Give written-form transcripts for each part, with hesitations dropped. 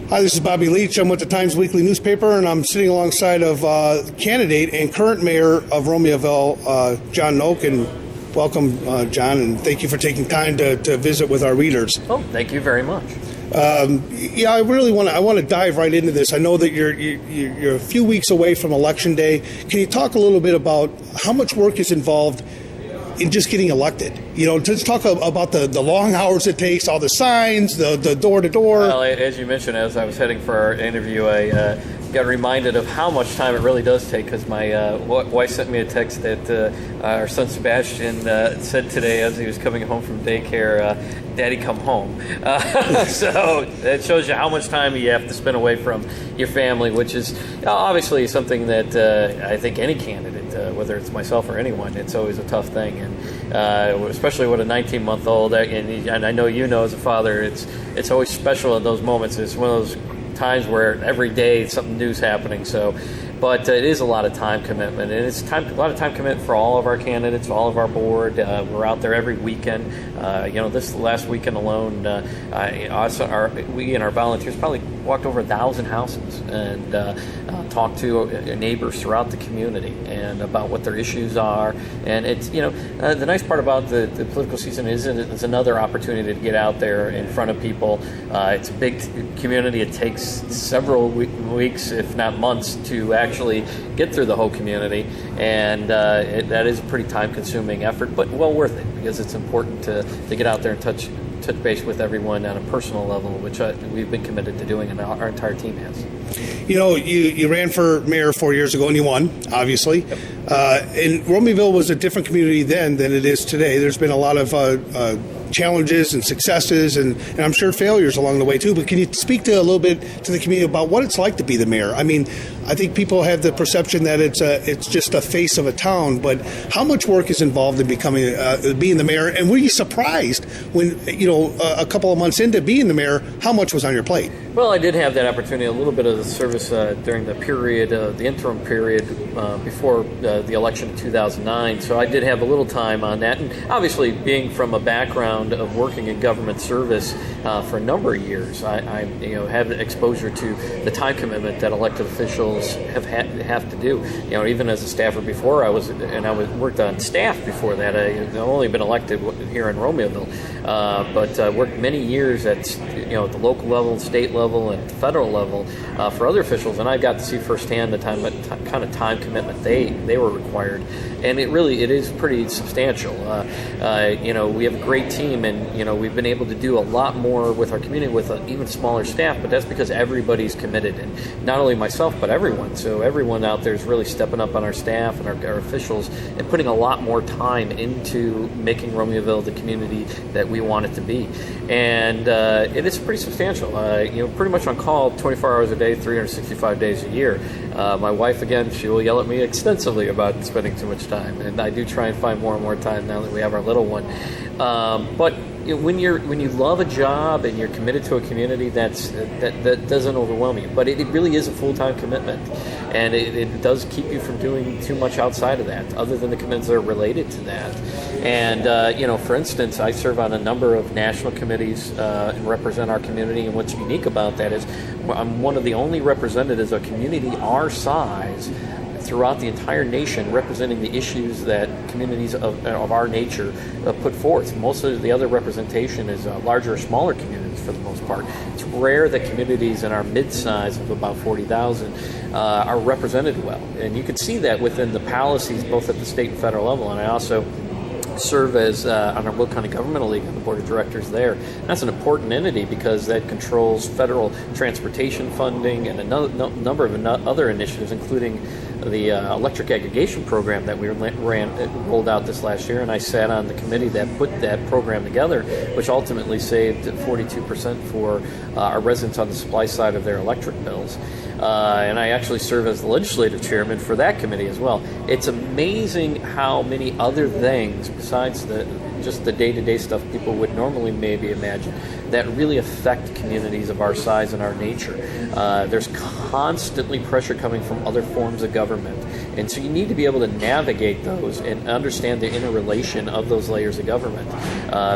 Hi, this is Bobby Leach. I'm with the Times Weekly newspaper, and I'm sitting alongside of candidate and current mayor of Romeoville, John Noak. And welcome, John, and thank you for taking time to visit with our readers. Oh, thank you very much. I really want to dive right into this. I know that you're a few weeks away from Election Day. Can you talk a little bit about how much work is involved in just getting elected? Just talk about the long hours it takes, all the signs, the door-to-door. Well, as you mentioned, as I was heading for our interview, I got reminded of how much time it really does take, because my wife sent me a text that our son Sebastian said today as he was coming home from daycare, Daddy, come home. So that shows you how much time you have to spend away from your family, which is obviously something that I think any candidate, whether it's myself or anyone, it's always a tough thing. And especially with a 19-month-old, and I know you know as a father, it's always special in those moments. It's one of those times where every day something new's happening. But it is a lot of time commitment, and it's a lot of time commitment for all of our candidates, all of our board. We're out there every weekend. This last weekend alone, we and our volunteers probably walked over 1,000 houses and talked to neighbors throughout the community and about what their issues are. And it's the nice part about the political season is it's another opportunity to get out there in front of people. It's a big community. It takes several weeks, if not months, to actually get through the whole community, and that is a pretty time-consuming effort, but well worth it, because it's important to get out there and touch base with everyone on a personal level, which we've been committed to doing, and our entire team has. You ran for mayor 4 years ago, and you won, obviously. Yep. And Romeoville was a different community then than it is today. There's been a lot of challenges and successes, and I'm sure failures along the way too. But can you speak to a little bit to the community about what it's like to be the mayor? I mean, I think people have the perception that it's just a face of a town, but how much work is involved in being the mayor? And were you surprised when a couple of months into being the mayor, how much was on your plate? Well, I did have that opportunity, a little bit of the service during the period, the interim period before the election in 2009. So I did have a little time on that, and obviously being from a background of working in government service for a number of years, I have exposure to the time commitment that elected officials have to do. Even as a staffer before, I worked on staff before that. I've only been elected here in Romeoville, but worked many years at the local level, state level, and federal level for other officials, and I got to see firsthand the kind of time commitment they were required, and it is pretty substantial. We have a great team, and we've been able to do a lot more with our community with an even smaller staff, but that's because everybody's committed, and not only myself, but everyone. So everyone out there is really stepping up on our staff and our officials and putting a lot more time into making Romeoville the community that we want it to be. And it is pretty substantial. Pretty much on call 24 hours a day, 365 days a year. My wife, again, she will yell at me extensively about spending too much time, and I do try and find more and more time now that we have our little one. But when you love a job and you're committed to a community, that doesn't overwhelm you. But it really is a full-time commitment, and it does keep you from doing too much outside of that, other than the commitments that are related to that. And for instance, I serve on a number of national committees and represent our community. And what's unique about that is I'm one of the only representatives of a community our size throughout the entire nation, representing the issues that communities of our nature put forth. Most of the other representation is larger or smaller communities for the most part. It's rare that communities in our mid-size of about 40,000 are represented well. And you can see that within the policies both at the state and federal level. And I also serve as on our Will County Governmental League on the board of directors there. And that's an important entity because that controls federal transportation funding and a number of other initiatives, including the electric aggregation program that we rolled out this last year. And I sat on the committee that put that program together, which ultimately saved 42% for our residents on the supply side of their electric bills. And I actually serve as the legislative chairman for that committee as well. It's amazing how many other things besides the just the day-to-day stuff people would normally maybe imagine that really affect communities of our size and our nature. There's constantly pressure coming from other forms of government. And so you need to be able to navigate those and understand the interrelation of those layers of government.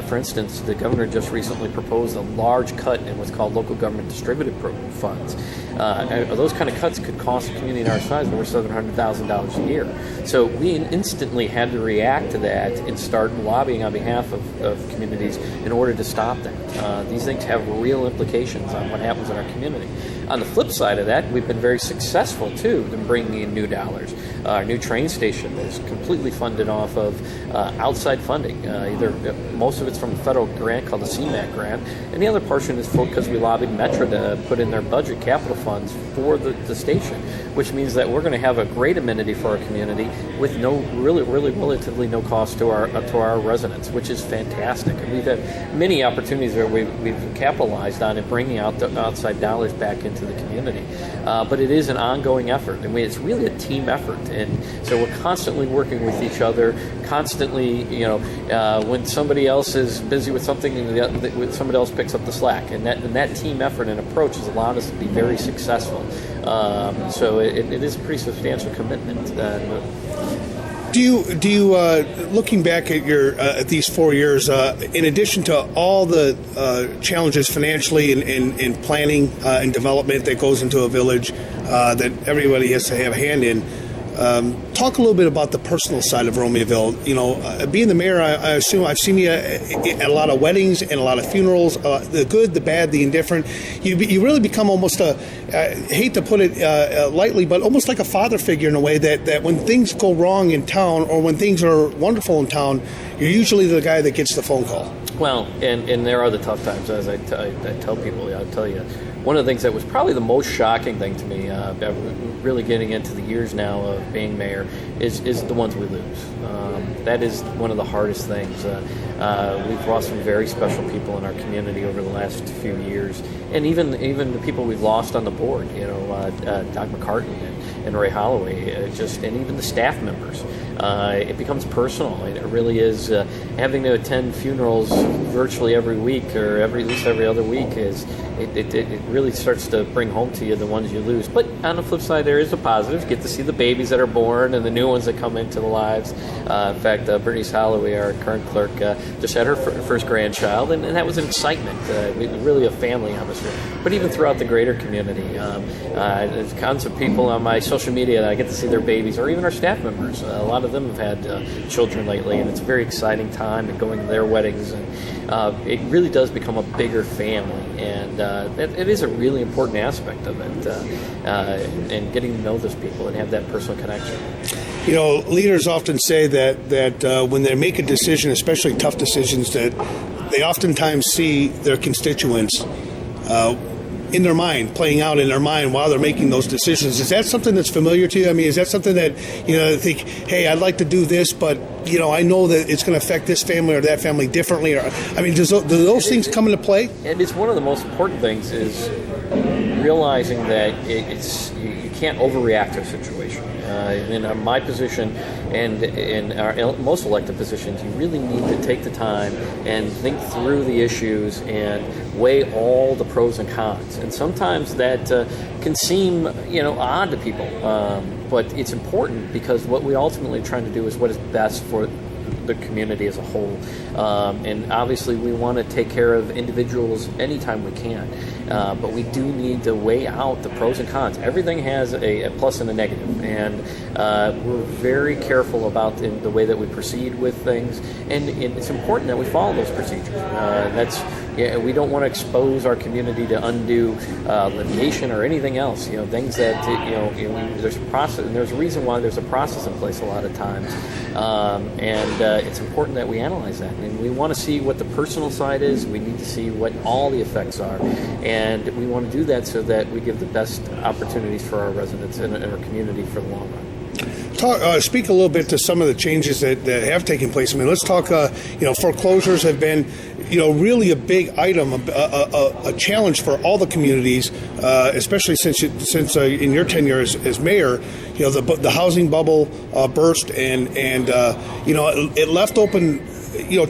For instance, the governor just recently proposed a large cut in what's called local government distributed funds. Those kind of cuts could cost a community our size over $700,000 a year. So we instantly had to react to that and start lobbying on behalf of communities in order to stop that. These things have real implications on what happens in our community. On the flip side of that, we've been very successful, too, in bringing in new dollars. Our new train station is completely funded off of outside funding. Most of it's from a federal grant called the CMAQ grant, and the other portion is because we lobbied Metro to put in their budget capital funds for the station, which means that we're going to have a great amenity for our community with relatively no cost to our residents, which is fantastic. And we've had many opportunities where we've capitalized on it, bringing out the outside dollars back into the community. But it is an ongoing effort, and it's really a team effort. And so we're constantly working with each other, constantly, when somebody else is busy with something, somebody else picks up the slack. And that team effort and approach has allowed us to be very successful. So it is a pretty substantial commitment. Do you looking back at at these 4 years, in addition to all the challenges financially and planning and development that goes into a village that everybody has to have a hand in, talk a little bit about the personal side of Romeoville. Being the mayor, I assume I've seen you at a lot of weddings and a lot of funerals, the good, the bad, the indifferent. You really become almost I hate to put it lightly, but almost like a father figure in a way that when things go wrong in town or when things are wonderful in town, you're usually the guy that gets the phone call. Well, and there are the tough times, as I tell people. I'll tell you, one of the things that was probably the most shocking thing to me, really getting into the years now of being mayor, is the ones we lose. That is one of the hardest things. We've lost some very special people in our community over the last few years, and even the people we've lost on the board. Doc McCartan and Ray Holloway, and even the staff members. It becomes personal. It really is having to attend funerals virtually every week, or at least every other week. It really starts to bring home to you the ones you lose. But on the flip side, there is a positive. You get to see the babies that are born and the new ones that come into the lives. In fact, Bernice Holloway, our current clerk, just had her first grandchild, and that was an excitement. Really a family atmosphere. But even throughout the greater community, there's tons of people on my social media that I get to see their babies, or even our staff members. A lot of them have had children lately, and it's a very exciting time and going to their weddings. And it really does become a bigger family, and it is a really important aspect of it, and getting to know those people and have that personal connection. Leaders often say that when they make a decision, especially tough decisions, that they oftentimes see their constituents in their mind, playing out in their mind while they're making those decisions. Is that something that's familiar to you? I mean, is that something that, think, hey, I'd like to do this, but, I know that it's going to affect this family or that family differently? Or, do those things come into play? And it's one of the most important things is realizing that you can't overreact to a situation. In my position and in our most elected positions, you really need to take the time and think through the issues and weigh all the pros and cons. And sometimes that can seem, odd to people, but it's important because what we ultimately are trying to do is what is best for the community as a whole. And obviously we want to take care of individuals anytime we can. But we do need to weigh out the pros and cons. Everything has a plus and a negative, and we're very careful about the way that we proceed with things, and it's important that we follow those procedures. We don't want to expose our community to undue litigation or anything else. Things that there's a process, and there's a reason why there's a process in place a lot of times, and it's important that we analyze that, and we want to see what the personal side is. We need to see what all the effects are. And we want to do that so that we give the best opportunities for our residents and our community for the long run. Speak a little bit to some of the changes that have taken place. Let's talk, foreclosures have been, really a big item, a challenge for all the communities, especially since in your tenure as mayor, the housing bubble burst and it left open,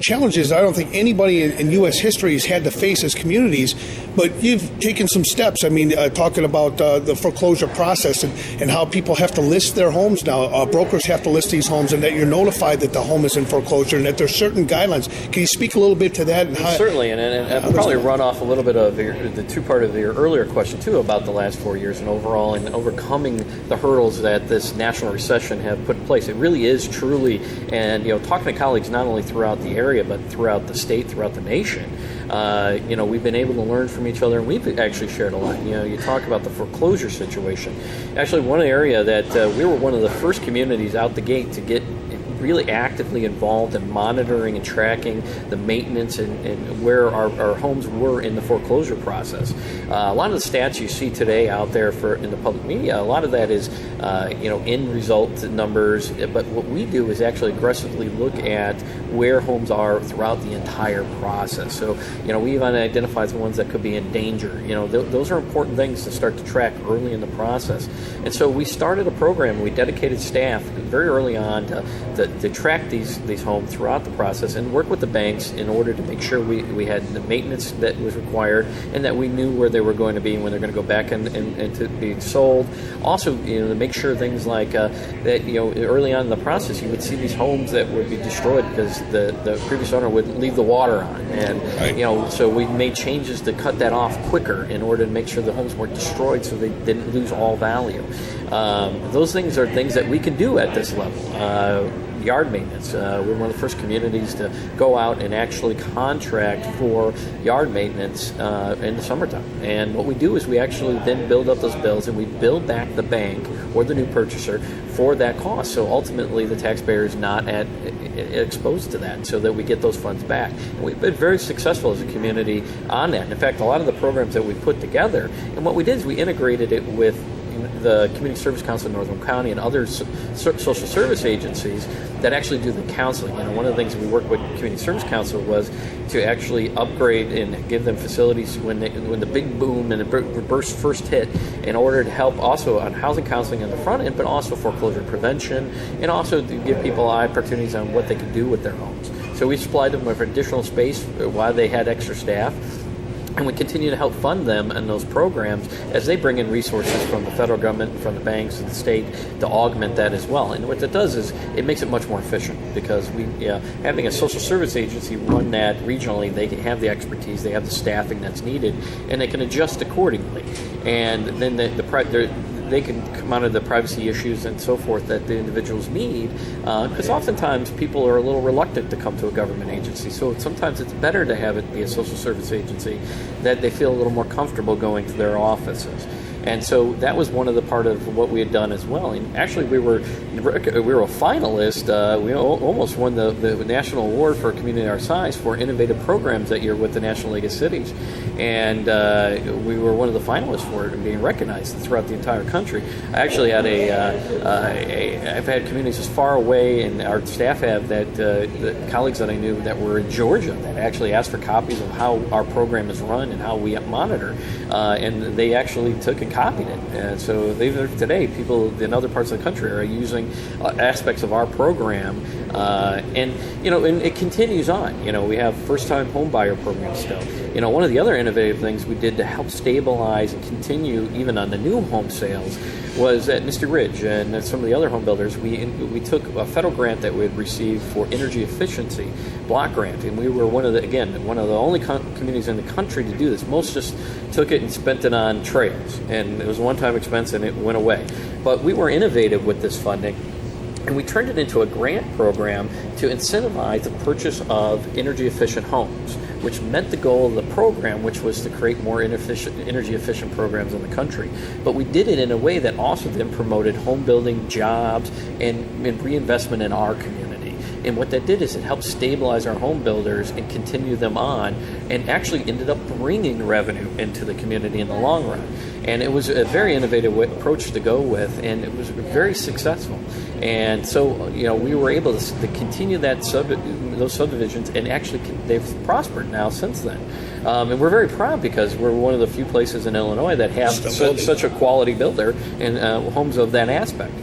challenges I don't think anybody in U.S. history has had to face as communities. But you've taken some steps. I mean, talking about the foreclosure process and how people have to list their homes now. Brokers have to list these homes, and that you're notified that the home is in foreclosure, and that there's certain guidelines. Can you speak a little bit to that? And how, certainly, and I'll probably run off a little bit of the two-part of your earlier question, too, about the last 4 years and overall and overcoming the hurdles that this national recession have put in place. It really is truly, and talking to colleagues not only throughout the area but throughout the state, throughout the nation, we've been able to learn from each other, and we've actually shared a lot. You talk about the foreclosure situation. Actually, one area that we were one of the first communities out the gate to get really actively involved in monitoring and tracking the maintenance and where our homes were in the foreclosure process. A lot of the stats you see today out there in the public media, a lot of that is end result numbers, but what we do is actually aggressively look at where homes are throughout the entire process. So we even identify the ones that could be in danger. Those are important things to start to track early in the process. And so we started a program. We dedicated staff very early on to track these homes throughout the process and work with the banks in order to make sure we had the maintenance that was required and that we knew where they were going to be when they're going to go back and to be sold. Also, to make sure things like that, early on in the process, you would see these homes that would be destroyed because the previous owner would leave the water on. And, right. So we made changes to cut that off quicker in order to make sure the homes weren't destroyed so they didn't lose all value. Those things are things that we can do at this level. Yard maintenance. We're one of the first communities to go out and actually contract for yard maintenance in the summertime. And what we do is we actually then build up those bills and we bill back the bank or the new purchaser for that cost. So ultimately the taxpayer is not exposed to that so that we get those funds back. And we've been very successful as a community on that. And in fact, a lot of the programs that we put together, and what we did is we integrated it with the Community Service Council of Northern County and other social service agencies that actually do the counseling. One of the things we worked with Community Service Council was to actually upgrade and give them facilities when the big boom and the burst first hit, in order to help also on housing counseling on the front end, but also foreclosure prevention, and also to give people opportunities on what they could do with their homes. So we supplied them with additional space while they had extra staff. And we continue to help fund them in those programs as they bring in resources from the federal government, from the banks, and the state to augment that as well. And what that does is it makes it much more efficient because having a social service agency run that regionally, they can have the expertise, they have the staffing that's needed, and they can adjust accordingly. And then they can monitor the privacy issues and so forth that the individuals need, because oftentimes people are a little reluctant to come to a government agency. So sometimes it's better to have it be a social service agency that they feel a little more comfortable going to their offices. And so that was one of the part of what we had done as well. And actually, we were a finalist. We almost won the national award for a community our size for innovative programs that year with the National League of Cities, and we were one of the finalists for it and being recognized throughout the entire country. I actually had I've had communities as far away, and our staff have that the colleagues that I knew that were in Georgia that actually asked for copies of how our program is run and how we monitor, and they actually took and copied it. And so today, people in other parts of the country are using aspects of our program, and it continues on. We have first-time home buyer programs still. One of the other innovative things we did to help stabilize and continue even on the new home sales was at Misty Ridge and some of the other home builders. We took a federal grant that we had received for energy efficiency, block grant, and we were one of the only communities in the country to do this. Most just took it and spent it on trails, and it was a one-time expense and it went away. But we were innovative with this funding, and we turned it into a grant program to incentivize the purchase of energy-efficient homes, which met the goal of the program, which was to create more energy-efficient programs in the country. But we did it in a way that also then promoted home building, jobs, and reinvestment in our community. And what that did is it helped stabilize our home builders and continue them on, and actually ended up bringing revenue into the community in the long run. And it was a very innovative approach to go with, and it was very successful. And so, we were able to continue those subdivisions, and actually they've prospered now since then. And we're very proud because we're one of the few places in Illinois that have such a quality builder and homes of that aspect.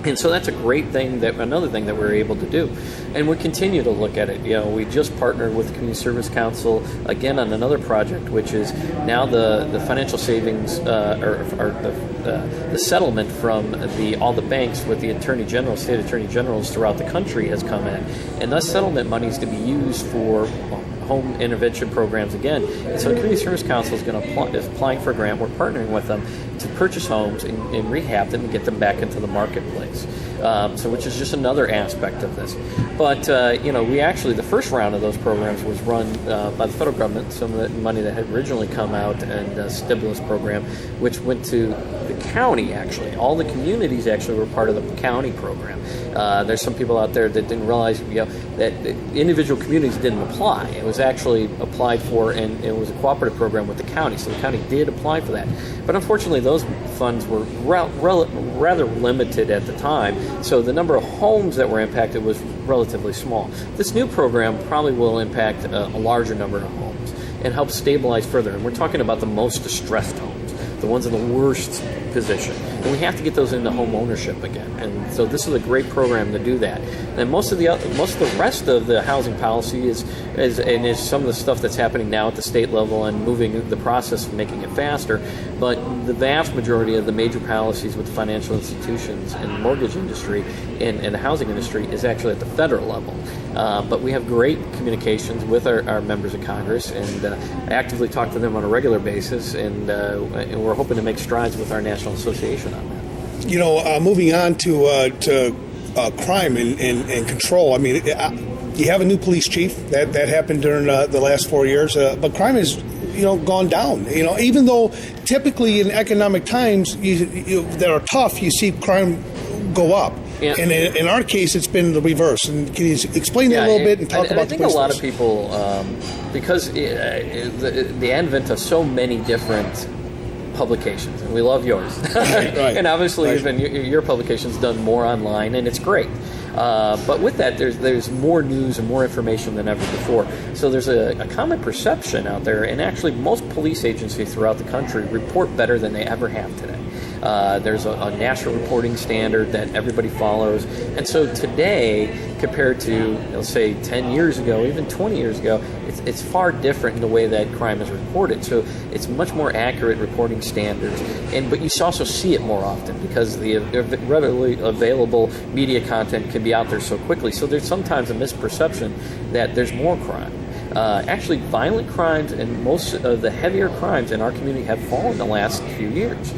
And so that's a great thing, another thing that we're able to do. And we continue to look at it. We just partnered with the Community Service Council, again, on another project, which is now the financial savings, or the settlement from all the banks with the Attorney General, state Attorney Generals throughout the country has come in. And that settlement money is to be used for home intervention programs again. And so the Community Service Council is applying for a grant. We're partnering with them to purchase homes and rehab them and get them back into the marketplace. Which is just another aspect of this. But, we actually, the first round of those programs was run by the federal government, some of the money that had originally come out, and a stimulus program, which went to the county, actually. All the communities actually were part of the county program. There's some people out there that didn't realize, that individual communities didn't apply. It was actually applied for, and it was a cooperative program with the county, so the county did apply for that. But unfortunately, those funds were rather limited at the time, so the number of homes that were impacted was relatively small. This new program probably will impact a larger number of homes and help stabilize further. And we're talking about the most distressed homes, the ones in the worst position. And we have to get those into home ownership again. And so this is a great program to do that. And most of the rest of the housing policy is some of the stuff that's happening now at the state level and moving the process and making it faster. But the vast majority of the major policies with financial institutions and the mortgage industry and the housing industry is actually at the federal level. But we have great communications with our members of Congress and actively talk to them on a regular basis. And we're hoping to make strides with our National Association on that. Moving on to crime and control. I mean, you have a new police chief that happened during the last 4 years, but crime has gone down. Even though typically in economic times that are tough, you see crime go up. Yeah. And in our case, it's been the reverse. And can you explain that a little bit and talk about I think a lot of people, because the advent of so many different publications, and we love yours. Right. And obviously, even your publication's done more online, and it's great. But with that, there's more news and more information than ever before. So there's a common perception out there, and actually most police agencies throughout the country report better than they ever have today. There's a national reporting standard that everybody follows. And so today, compared to, let's say, 10 years ago, even 20 years ago, it's far different in the way that crime is reported. So it's much more accurate reporting standards. But you also see it more often because the readily available media content can be out there so quickly. So there's sometimes a misperception that there's more crime. Actually, violent crimes and most of the heavier crimes in our community have fallen the last few years.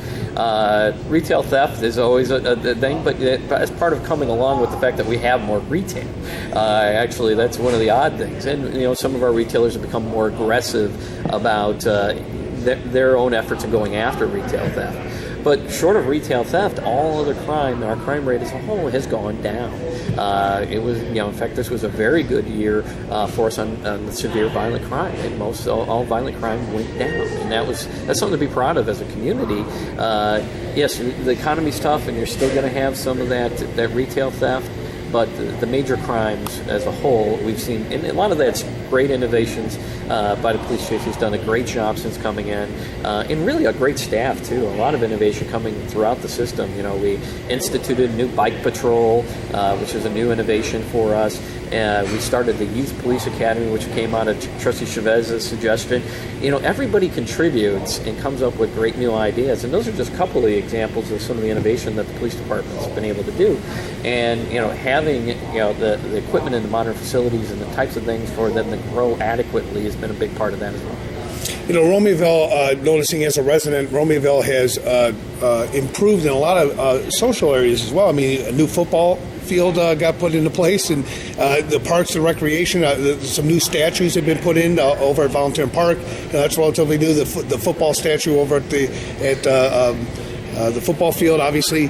Retail theft is always a thing, but as part of coming along with the fact that we have more retail. Actually, that's one of the odd things. And, some of our retailers have become more aggressive about their own efforts in going after retail theft. But short of retail theft, all other crime, our crime rate as a whole has gone down. It was, in fact, this was a very good year for us on the severe violent crime. And all violent crime went down, and that's something to be proud of as a community. Yes, the economy's tough, and you're still going to have some of that retail theft. But the major crimes as a whole, we've seen, and a lot of that's great innovations by the police chief, who's done a great job since coming in, and really a great staff too. A lot of innovation coming throughout the system. We instituted new bike patrol, which is a new innovation for us. We started the Youth Police Academy, which came out of Trustee Chavez's suggestion. Everybody contributes and comes up with great new ideas, and those are just a couple of the examples of some of the innovation that the police department's been able to do. And having the equipment in the modern facilities and the types of things for them to grow adequately has been a big part of that as well. Romeoville, noticing as a resident, Romeoville has improved in a lot of social areas as well. I mean, a new football field got put into place, and the parks and recreation, some new statues have been put in over at Volunteer Park. That's relatively new. The football statue over at the football field, obviously.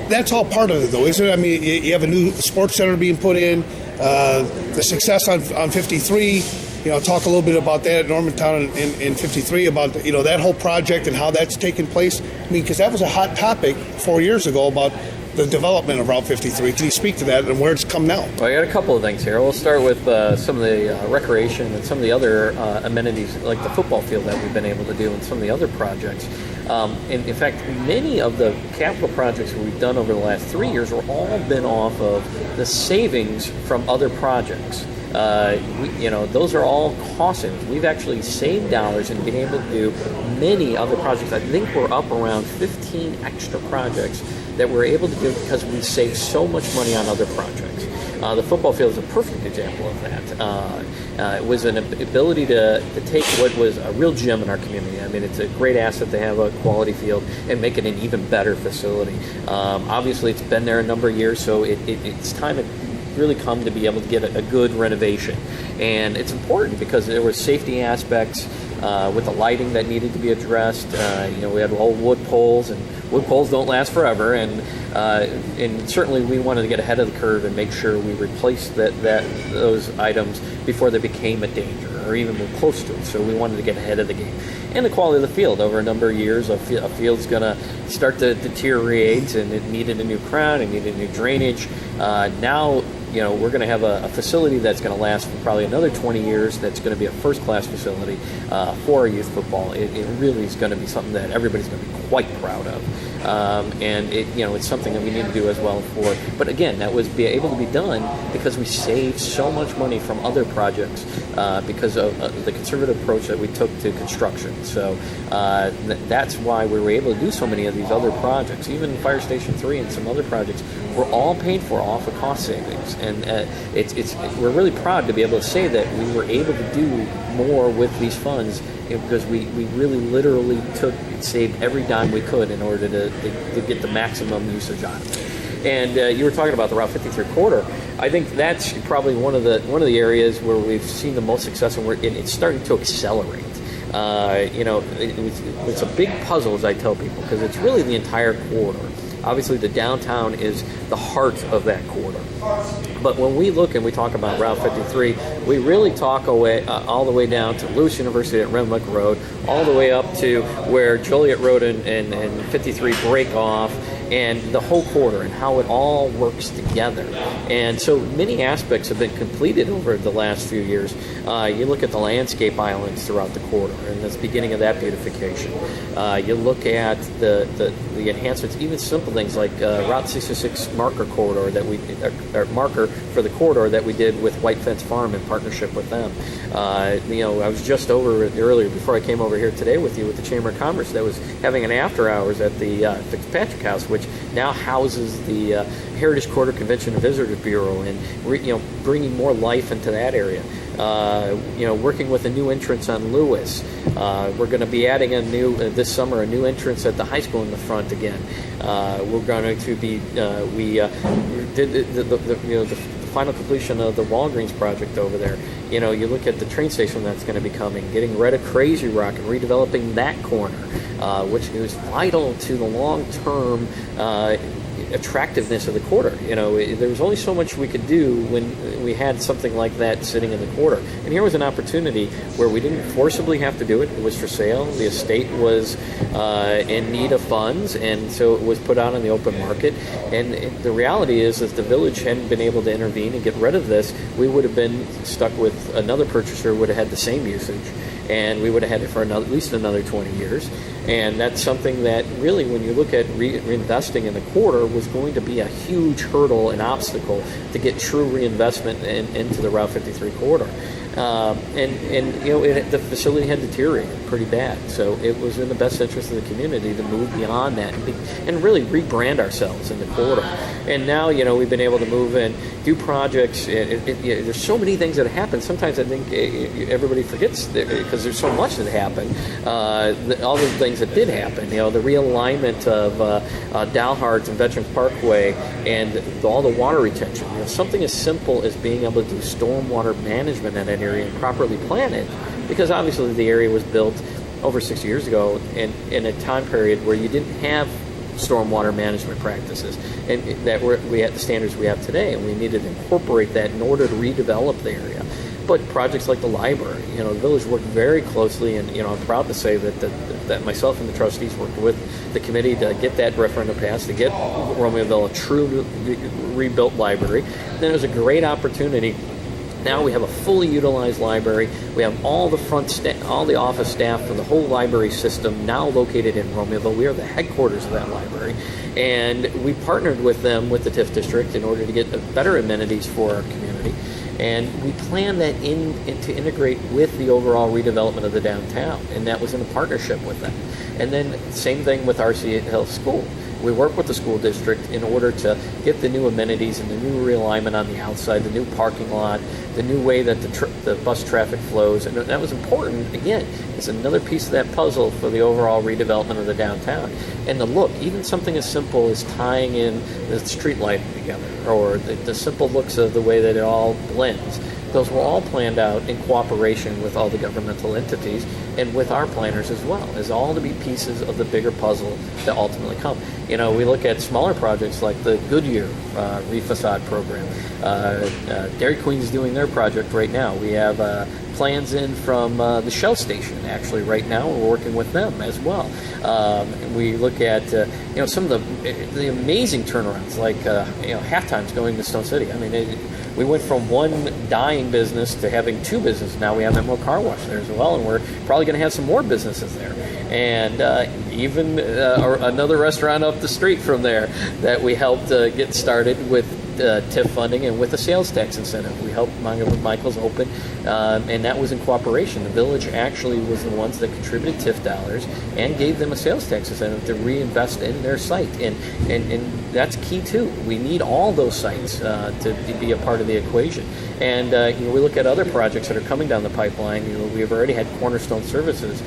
That's all part of it, though, isn't it? I mean, you have a new sports center being put in, the success on 53. Talk a little bit about that at Normantown in 53, about that whole project and how that's taken place. I mean, because that was a hot topic 4 years ago about the development of Route 53. Can you speak to that and where it's come now? Well, I got a couple of things here. We'll start with some of the recreation and some of the other amenities, like the football field that we've been able to do and some of the other projects. And in fact, many of the capital projects that we've done over the last 3 years were all been off of the savings from other projects. Those are all cost savings. We've actually saved dollars and been able to do many other projects. I think we're up around 15 extra projects that we're able to do because we saved so much money on other projects. The football field is a perfect example of that. It was an ability to take what was a real gem in our community. I mean, it's a great asset to have a quality field and make it an even better facility. Obviously, it's been there a number of years, so it's time to really come to be able to get a good renovation. And it's important because there were safety aspects with the lighting that needed to be addressed. We had old wood poles, and wood poles don't last forever, and certainly we wanted to get ahead of the curve and make sure we replaced those items before they became a danger or even were close to it. So we wanted to get ahead of the game. And the quality of the field. Over a number of years, a field's going to start to deteriorate, and it needed a new crown, it needed new drainage. Now, we're going to have a facility that's going to last for probably another 20 years. That's going to be a first-class facility for our youth football. It really is going to be something that everybody's going to be quite proud of. And it's something that we need to do as well for. But again, that was able to be done because we saved so much money from other projects because of the conservative approach that we took to construction. So that's why we were able to do so many of these other projects. Even Fire Station 3 and some other projects were all paid for off of cost savings. And we're really proud to be able to say that we were able to do more with these funds because we really literally saved every dime we could in order to get the maximum usage out of it. And you were talking about the Route 53 corridor. I think that's probably one of the areas where we've seen the most success, and it's starting to accelerate. It's a big puzzle, as I tell people, because it's really the entire corridor. Obviously, the downtown is the heart of that corridor. But when we look and we talk about Route 53, we really talk all the way down to Lewis University at Renwick Road, all the way up to where Joliet Road and 53 break off, and the whole corridor and how it all works together. And so many aspects have been completed over the last few years. You look at the landscape islands throughout the corridor, and that's the beginning of that beautification. You look at the enhancements, even simple things like Route 66 marker corridor marker for the corridor that we did with White Fence Farm in partnership with them. I was just over earlier before I came over here today with you with the Chamber of Commerce that was having an after hours at the Fitzpatrick House, which now houses the Heritage Corridor Convention and Visitors Bureau, and bringing more life into that area. Working with a new entrance on Lewis. We're going to be adding this summer a new entrance at the high school in the front again. We're going to be we did the final completion of the Walgreens project over there. You look at the train station that's going to be coming, getting rid of Crazy Rock and redeveloping that corner, which is vital to the long-term attractiveness of the corridor. There was only so much we could do when we had something like that sitting in the corridor. And here was an opportunity where we didn't forcibly have to do it. It was for sale. The estate was in need of funds, and so it was put out on the open market. And the reality is, if the village hadn't been able to intervene and get rid of this, we would have been stuck with another purchaser who would have had the same usage, and we would have had it for at least another 20 years. And that's something that really, when you look at reinvesting in the corridor, was going to be a huge hurdle and obstacle to get true reinvestment into the Route 53 corridor. The facility had deteriorated pretty bad, so it was in the best interest of the community to move beyond that and really rebrand ourselves in the corridor. And now, we've been able to move and do projects. There's so many things that happen. Sometimes I think everybody forgets because there's so much that happened. All the things that did happen, the realignment of Dalhards and Veterans Parkway and all the water retention. Something as simple as being able to do stormwater management in that area and properly plan it, because obviously the area was built over 60 years ago in a time period where you didn't have stormwater management practices and we had the standards we have today, and we needed to incorporate that in order to redevelop the area. But projects like the library, the village worked very closely, and I'm proud to say that myself and the trustees worked with the committee to get that referendum passed, to get Romeoville a true rebuilt library. Then it was a great opportunity Now we have a fully utilized library. We have all the office staff for the whole library system now located in Romeoville. We are the headquarters of that library, and we partnered with them, with the TIF district, in order to get better amenities for our community. And we plan that to integrate with the overall redevelopment of the downtown, and that was in a partnership with them. And then same thing with RC Hill School. We work with the school district in order to get the new amenities and the new realignment on the outside, the new parking lot, the new way that the bus traffic flows. And that was important. Again, it's another piece of that puzzle for the overall redevelopment of the downtown. And the look, even something as simple as tying in the street lighting together, or the simple looks of the way that it all blends. Those were all planned out in cooperation with all the governmental entities and with our planners as well, as all to be pieces of the bigger puzzle that ultimately come. You know, we look at smaller projects like the Goodyear refacade program. Dairy Queen is doing their project right now. We have plans in from the Shell station actually right now. We're working with them as well. We look at some of the amazing turnarounds, like halftimes going to Stone City. I mean, we went from one dying business to having two businesses. Now we have Emerald Car Wash there as well, and we're probably going to have some more businesses there. And even another restaurant up the street from there that we helped get started with TIF funding and with a sales tax incentive. We helped Michael's open, and that was in cooperation. The village actually was the ones that contributed TIF dollars and gave them a sales tax incentive to reinvest in their site. And that's key too. We need all those sites to be a part of the equation. And we look at other projects that are coming down the pipeline. We've already had Cornerstone Services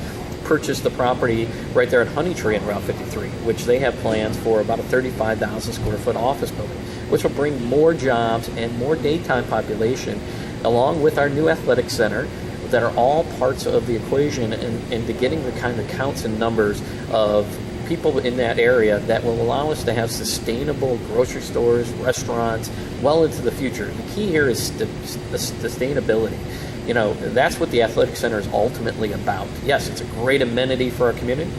purchase the property right there at Honeytree in Route 53, which they have plans for about a 35,000 square foot office building, which will bring more jobs and more daytime population, along with our new athletic center, that are all parts of the equation, and to getting the kind of counts and numbers of people in that area that will allow us to have sustainable grocery stores, restaurants, well into the future. The key here is sustainability. That's what the athletic center is ultimately about. Yes, it's a great amenity for our community,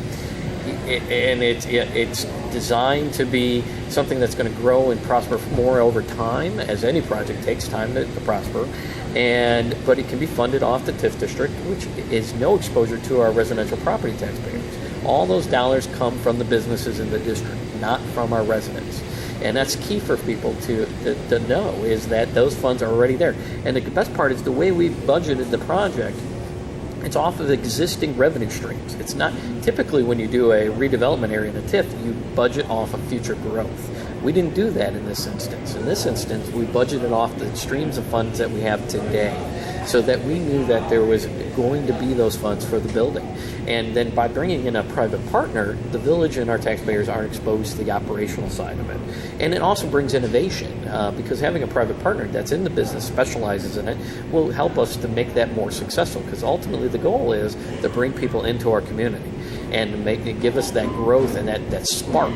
and it's designed to be something that's going to grow and prosper more over time, as any project takes time to prosper. But it can be funded off the TIF district, which is no exposure to our residential property taxpayers. All those dollars come from the businesses in the district, not from our residents. And that's key for people to know, is that those funds are already there. And the best part is the way we've budgeted the project, it's off of existing revenue streams. It's not typically when you do a redevelopment area in a TIF, you budget off of future growth. We didn't do that in this instance. In this instance, we budgeted off the streams of funds that we have today, so that we knew that there was going to be those funds for the building. And then by bringing in a private partner, the village and our taxpayers aren't exposed to the operational side of it. And it also brings innovation, because having a private partner that's in the business, specializes in it, will help us to make that more successful, because ultimately the goal is to bring people into our community and to give us that growth and that spark.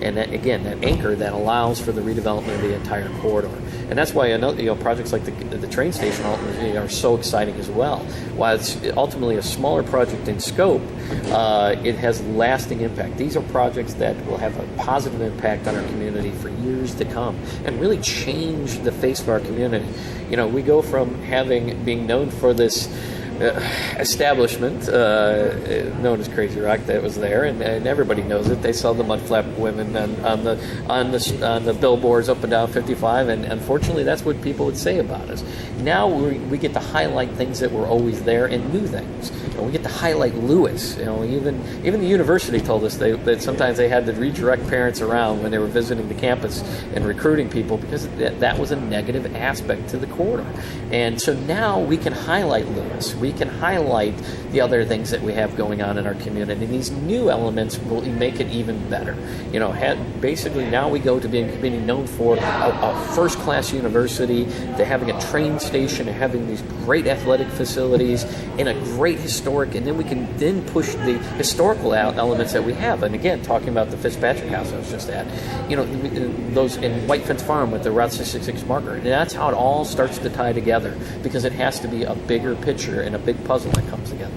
And that, again, that anchor that allows for the redevelopment of the entire corridor. And that's why projects like the train station ultimately are so exciting as well. While it's ultimately a smaller project in scope, it has lasting impact. These are projects that will have a positive impact on our community for years to come and really change the face of our community. We go from being known for this establishment known as Crazy Rock that was there, and everybody knows it. They sell the mud flap women on the billboards up and down 55, and unfortunately that's what people would say about us. Now we get to highlight things that were always there and new things. We get to highlight Lewis. Even the university told us that sometimes they had to redirect parents around when they were visiting the campus and recruiting people, because that was a negative aspect to the corridor. And so now we can highlight Lewis. We can highlight the other things that we have going on in our community. And these new elements will make it even better. Basically now we go to being known for a first-class university, to having a train station, to having these great athletic facilities, and a great historic, and then we can push the historical elements that we have. And again, talking about the Fitzpatrick House I was just at, those in White Fence Farm with the Route 66 marker. And that's how it all starts to tie together, because it has to be a bigger picture and a big puzzle that comes together.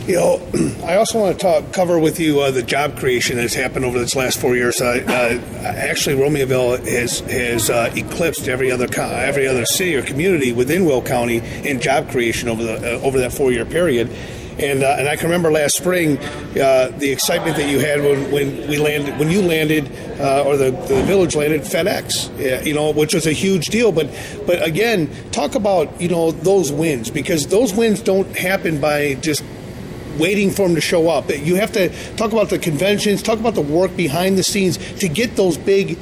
I also want to cover with you the job creation that's happened over this last 4 years. Actually, Romeoville has eclipsed every other city or community within Will County in job creation over that 4 year period. And I can remember last spring the excitement that you had when you landed or the village landed FedEx, which was a huge deal. But again, talk about those wins, because those wins don't happen by just waiting for them to show up. You have to talk about the conventions, talk about the work behind the scenes to get those big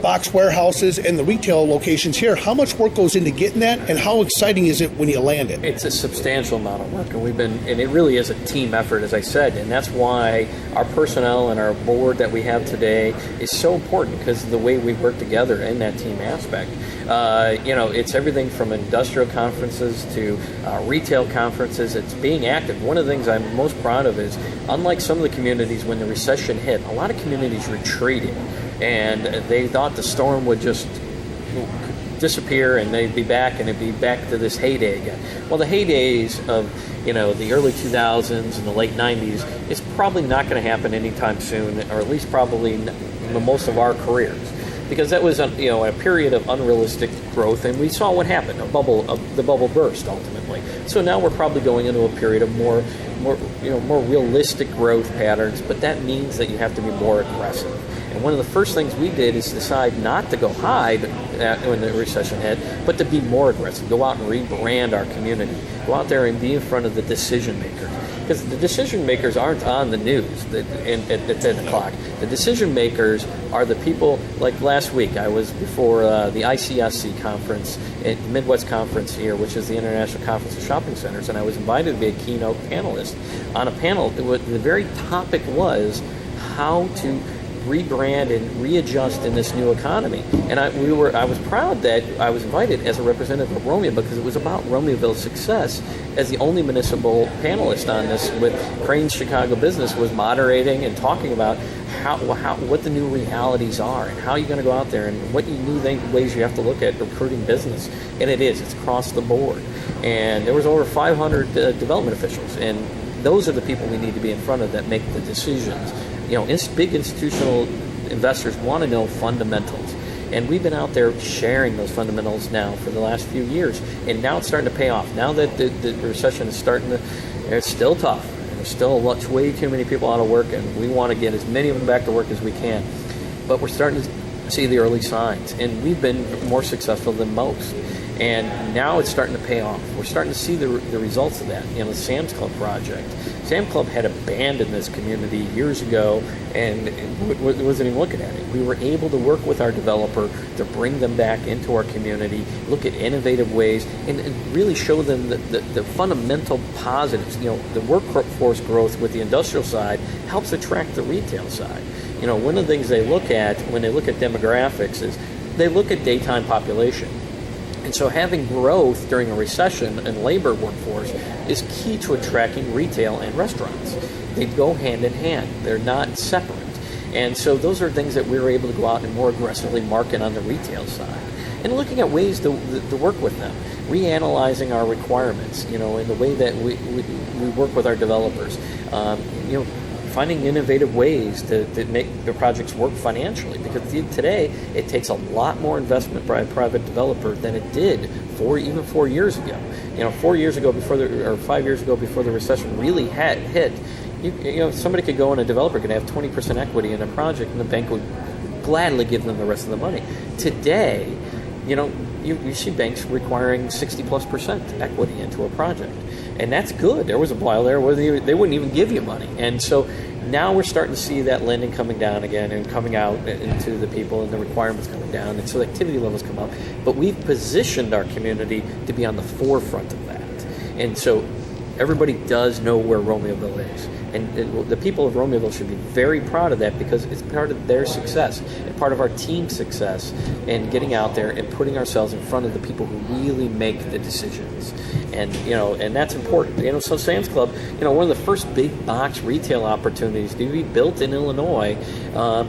box warehouses and the retail locations here. How much work goes into getting that, and how exciting is it when you land it? It's a substantial amount of work, and it really is a team effort, as I said, and that's why our personnel and our board that we have today is so important, because of the way we work together in that team aspect. It's everything from industrial conferences to retail conferences. It's being active. One of the things I'm most proud of is, unlike some of the communities when the recession hit, a lot of communities retreated, and they thought the storm would just disappear and they'd be back, and it'd be back to this heyday again. Well, the heydays of the early 2000s and the late 90s is probably not going to happen anytime soon, or at least probably most of our careers, because that was a period of unrealistic growth, and we saw what happened. The bubble burst ultimately. So now we're probably going into a period of more realistic growth patterns, but that means that you have to be more aggressive. And one of the first things we did is decide not to go hide when the recession hit, but to be more aggressive. Go out and rebrand our community. Go out there and be in front of the decision makers. Because the decision makers aren't on the news at 10 o'clock. The decision makers are the people. Like last week, I was before the ICSC conference, the Midwest Conference here, which is the International Conference of Shopping Centers, and I was invited to be a keynote panelist on a panel. The very topic was how to rebrand and readjust in this new economy. And I was proud that I was invited as a representative of Romeo, because it was about Romeoville's success as the only municipal panelist on this, with Crane's Chicago Business was moderating and talking about what the new realities are and how you're going to go out there and what new ways you have to look at recruiting business. And it's across the board. And there was over 500 development officials, and those are the people we need to be in front of that make the decisions. Big institutional investors want to know fundamentals, and we've been out there sharing those fundamentals now for the last few years, and now it's starting to pay off. Now that the recession is it's still tough. There's still way too many people out of work, and we want to get as many of them back to work as we can. But we're starting to see the early signs, and we've been more successful than most. And now it's starting to pay off. We're starting to see the results of that. The Sam's Club project. Sam Club had abandoned this community years ago and wasn't even looking at it. We were able to work with our developer to bring them back into our community, look at innovative ways, and really show them the fundamental positives. The workforce growth with the industrial side helps attract the retail side. One of the things they look at when they look at demographics is they look at daytime population. And so having growth during a recession in labor workforce is key to attracting retail and restaurants. They go hand in hand. They're not separate. And so those are things that we were able to go out and more aggressively market on the retail side. And looking at ways to work with them, reanalyzing our requirements, in the way that we work with our developers, finding innovative ways to make the projects work financially, because today it takes a lot more investment by a private developer than it did 4 years ago. 4 years ago or 5 years ago before the recession really hit, somebody could go and a developer could have 20% equity in a project, and the bank would gladly give them the rest of the money. Today, you see banks requiring 60+% equity into a project. And that's good. There was a while there where they wouldn't even give you money. And so now we're starting to see that lending coming down again and coming out into the people, and the requirements coming down, and so the activity levels come up. But we've positioned our community to be on the forefront of that. And so everybody does know where Romeoville is. the people of Romeoville should be very proud of that, because it's part of their success and part of our team's success in getting out there and putting ourselves in front of the people who really make the decisions. And and that's important. So Sam's Club, one of the first big box retail opportunities to be built in Illinois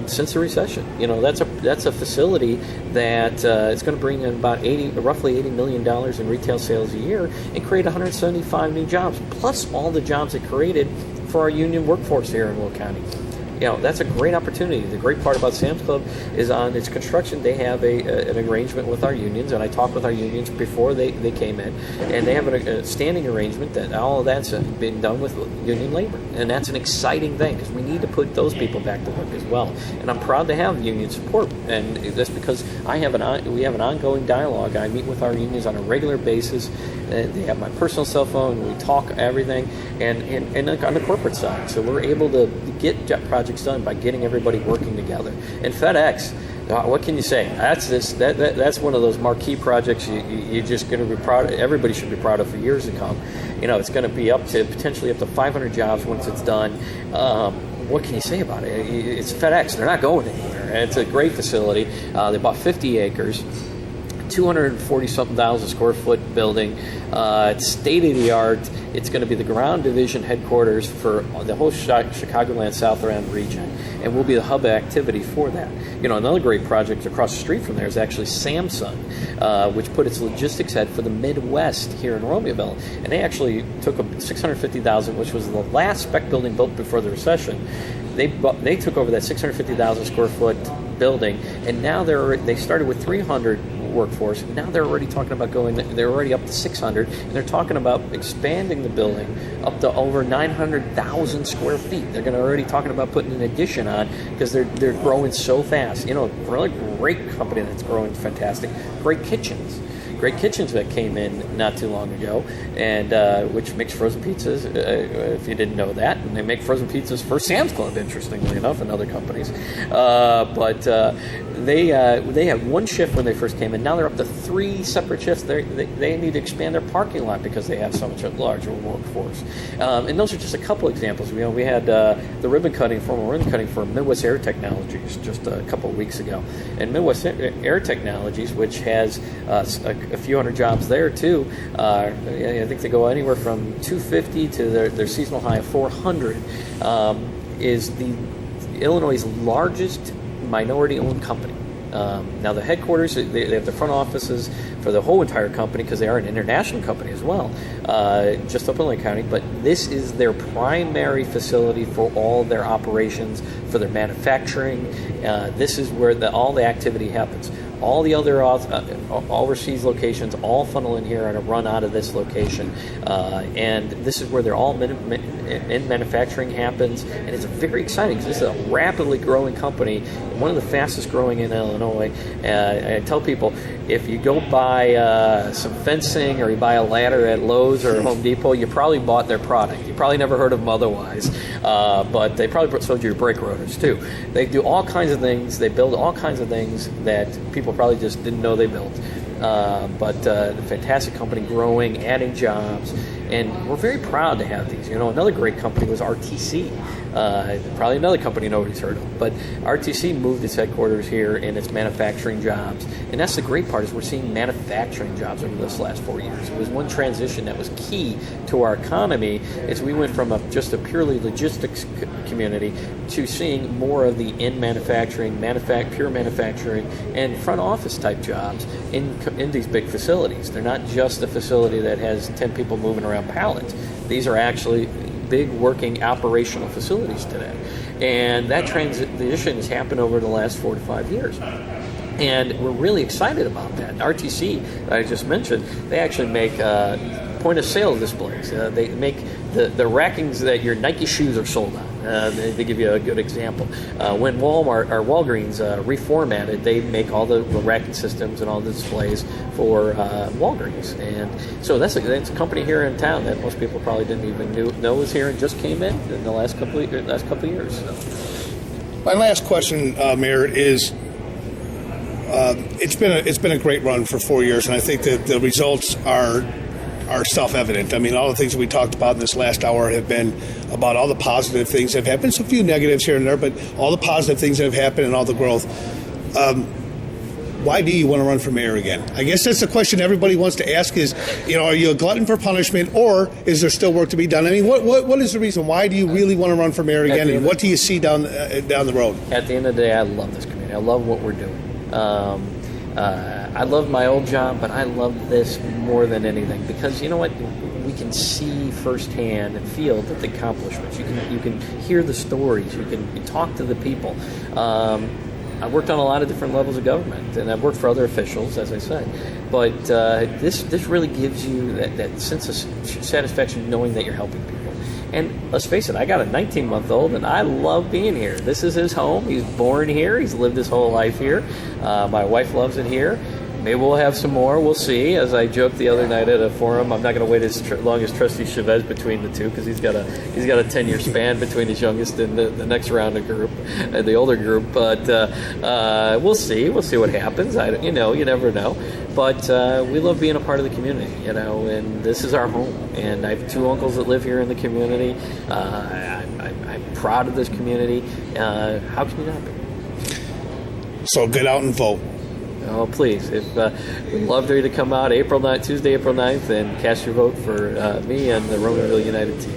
since the recession. That's a facility that is going to bring in about roughly $80 million in retail sales a year and create 175 new jobs, plus all the jobs it created for our union workforce here in Will County. That's a great opportunity. The great part about Sam's Club is on its construction, they have an arrangement with our unions, and I talked with our unions before they came in, and they have a standing arrangement that all of that's been done with union labor. And that's an exciting thing, because we need to put those people back to work as well. And I'm proud to have union support, and that's because we have an ongoing dialogue. I meet with our unions on a regular basis. They have my personal cell phone. We talk everything, and on the corporate side. So we're able to get projects done by getting everybody working together. And FedEx, what can you say? That's one of those marquee projects you're just going to be proud of. Everybody should be proud of for years to come. It's going to be potentially up to 500 jobs once it's done. What can you say about it? It's FedEx. They're not going anywhere. And it's a great facility. They bought 50 acres. 240-something thousand square foot building. It's state-of-the-art. It's going to be the ground division headquarters for the whole Chicagoland South-End region, and will be the hub activity for that. Another great project across the street from there is actually Samsung, which put its logistics head for the Midwest here in Romeoville. And they actually took a $650,000, which was the last spec building built before the recession. They took over that 650,000 square foot building, and now they started with 300 workforce. Now they're already talking about they're already up to 600, and they're talking about expanding the building up to over 900,000 square feet. They're going to already talking about putting an addition on, because they're growing so fast. Really great company that's growing fantastic. Great kitchens that came in not too long ago, and which makes frozen pizzas, if you didn't know that. And they make frozen pizzas for Sam's Club, interestingly enough, and other companies. But they had one shift when they first came in. Now they're up to 3 separate shifts. They need to expand their parking lot because they have so much larger workforce. And those are just a couple examples. We had the formal ribbon cutting for Midwest Air Technologies just a couple of weeks ago. And Midwest Air Technologies, which has a few hundred jobs there too. I think they go anywhere from 250 to their seasonal high of 400. Is the Illinois' largest minority-owned company. Now the headquarters, they have the front offices for the whole entire company, because they are an international company as well, just up in Lake County. But this is their primary facility for all their operations, for their manufacturing. This is where all the activity happens. All the other overseas locations all funnel in here and run out of this location. And this is where they're all in manufacturing happens. And it's very exciting, because this is a rapidly growing company, one of the fastest growing in Illinois. I tell people, if you go buy some fencing, or you buy a ladder at Lowe's or Home Depot, you probably bought their product. You probably never heard of them otherwise. But they probably sold you your brake rotors too. They do all kinds of things. They build all kinds of things that people probably just didn't know they built. But the fantastic company, growing, adding jobs, and we're very proud to have these. Another great company was RTC. Probably another company nobody's heard of, but RTC moved its headquarters here, and its manufacturing jobs. And that's the great part, is we're seeing manufacturing jobs over this last 4 years. It was one transition that was key to our economy, is we went from just a purely logistics community to seeing more of the manufacturing, pure manufacturing, and front office type jobs in these big facilities. They're not just a facility that has 10 people moving around pallets. These are actually big working operational facilities today. And that transition has happened over the last 4 to 5 years. And we're really excited about that. RTC, I just mentioned, they actually make point of sale displays. They make the rackings that your Nike shoes are sold on. They give you a good example. When Walmart or Walgreens reformatted, they make all the racking systems and all the displays for Walgreens. And so that's a company here in town that most people probably didn't even know was here and just came in the last couple of years. So. My last question, Mayor, is it's been a great run for 4 years, and I think that the results are are self-evident. I mean, all the things that we talked about in this last hour have been about all the positive things that have happened. There's a few negatives here and there, but all the positive things that have happened and all the growth. Why do you want to run for mayor again? I guess that's the question everybody wants to ask is, are you a glutton for punishment, or is there still work to be done? I mean, what is the reason? Why do you really want to run for mayor again, and what do you see down the road? At the end of the day, I love this community. I love what we're doing. I love my old job, but I love this more than anything because you know what? We can see firsthand and feel the accomplishments. You can hear the stories. You can talk to the people. I've worked on a lot of different levels of government, and I've worked for other officials, as I said. But this really gives you that sense of satisfaction knowing that you're helping people. And let's face it, I got a 19-month-old, and I love being here. This is his home. He's born here. He's lived his whole life here. My wife loves it here. Maybe we'll have some more. We'll see. As I joked the other night at a forum, I'm not going to wait as long as Trustee Chavez between the two because he's got a 10-year span between his youngest and the next round of group, the older group. But we'll see. We'll see what happens. You never know. But we love being a part of the community, and this is our home. And I have 2 uncles that live here in the community. I'm proud of this community. How can you not be? So get out and vote. Oh, please. We'd love for you to come out Tuesday, April 9th, and cast your vote for me and the Romanville United team.